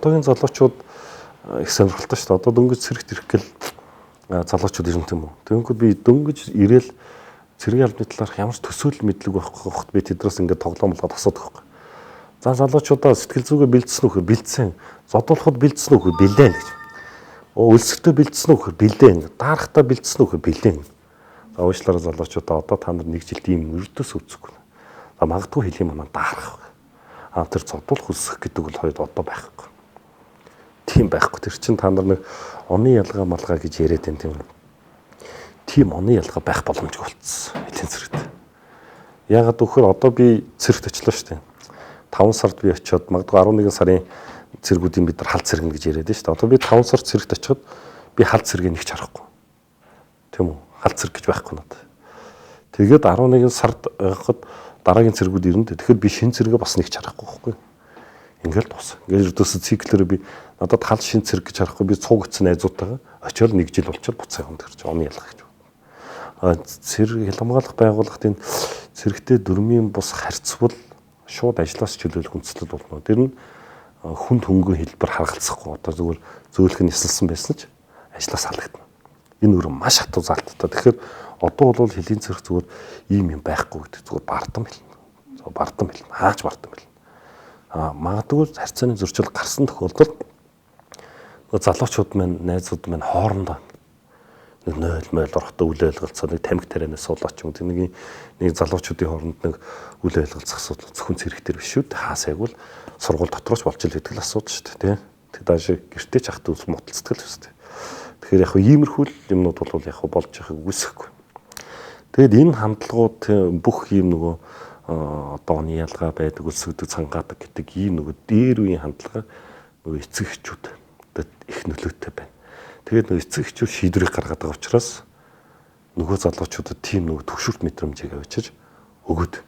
одоогийн залуучууд их сонирхолтой шүү дээ. Одоо дөнгөж цэрэгт ирэх гэл залуучууд ирнэ тийм үү. Тэгэнгүүт би дөнгөж ирээл цэргийн албаны талаарх ямар ч төсөөлөл мэдлэг байхгүй хот би тэдрээс ингээд тоглоомлоод асуудаг байхгүй. За залуучуудаа сэтгэл зүгээ бэлдсэн үхэр бэлдсэн. Зодуулахад бэлдсэн үхэр бэлдэн гэж. Өлсгтөө бэлдсэн үхэр бэлдэн. Даарахтаа бэлдсэн үхэр бэлдэн. За уучлаарай залуучуудаа одоо та нар нэг жилд ийм өрдөөс өвцөхгүй. За магадгүй хэлхийн манаа даарах. Тэр зодуулах үсэх гэдэг бол хоёрд одоо байхгүй. Тийм байхгүй. Тэр чинь та нар нэг оны ялгаа малгай гэж яриад байна тийм үү? Тийм оны ялгаа байх боломжгүй болцсон. Эдийн цэрэгт. Ягаад гэвэл одоо би цэрэгт очлоо шүү дээ. 5 сард би очиод магадгүй 11 сарын цэргүүдийн бид нар халд цэргэн гэж яриад байна шүү дээ. Одоо би 5 сар цэрэгт очиод би халд цэргийг нэг ч харахгүй. Тийм үү? Халд цэрэг гэж байхгүй надад. Тэгээд 11 сард байхад дараагийн цэргүүд ирнэ. Тэгэхээр би шинэ цэрэгээ бас нэг ч харахгүй байхгүй. Ингээл тус. Ингээд ердөөсөө циклээр би надад хал шинэ цэрэг гэж харахгүй би цуг гэсэн найзуудтайгаа очиод нэг жил болчиход буцаа явна гэж оны ялгаа гэж. Цэрэг хямгаалах байгууллагын цэрэгтэй дөрмийн бус харьцвал шууд ажлаас чөлөөлөх үндэслэл болно. Тэр нь хүнд хөнгөн хэлбэр харгалзахгүй. Одоо зүгээр зөөлх нь нисэлсэн байсан ч ажлаас халагдана. Энэ өөр маш хатуу залттай. Тэгэхээр одоо бол хэлийн цэрэг зүгээр ийм юм байхгүй гэдэг зүгээр бардам хэлнэ. Бардам хэлнэ. Хаач бардам хэлнэ. Магадгүй харьцааны зөрчил гарсан тохиолдолд залуучууд маань, найзууд маань хоорондоо нэг 0 орохдоо үл ойлголцоо нэг тамхи тарианаас суулаач юм. Нэг залуучуудын хооронд нэг үл ойлголцох асуудал зөвхөн цэрэгтэр биш шүү дээ. Хаасайг бол сургууль дотор ч болж л гэдэг л асуудал шүү дээ. Тэг дааш гэртээ ч ахт үс моталцдаг л шүү дээ. Тэгэхээр яг иймэрхүү юмнууд бол яг болж байгааг үсэхгүй. Тэгэд энэ хандлагууд бүх ийм нөгөө одоо оны ялгаа байдаг, өлсгдөг, цангаадаг гэдэг ийм нөгөө дээр үеийн хандлага нөгөө эцэг эхчүүд их нөлөөтэй байна. Тэгээд нөгөө эцэг эхчүүд шийдвэрийг гаргадаг учраас нөгөө залуучуудад тийм нөгөө төвшөрт мэдрэмжийг авчиж өгöd.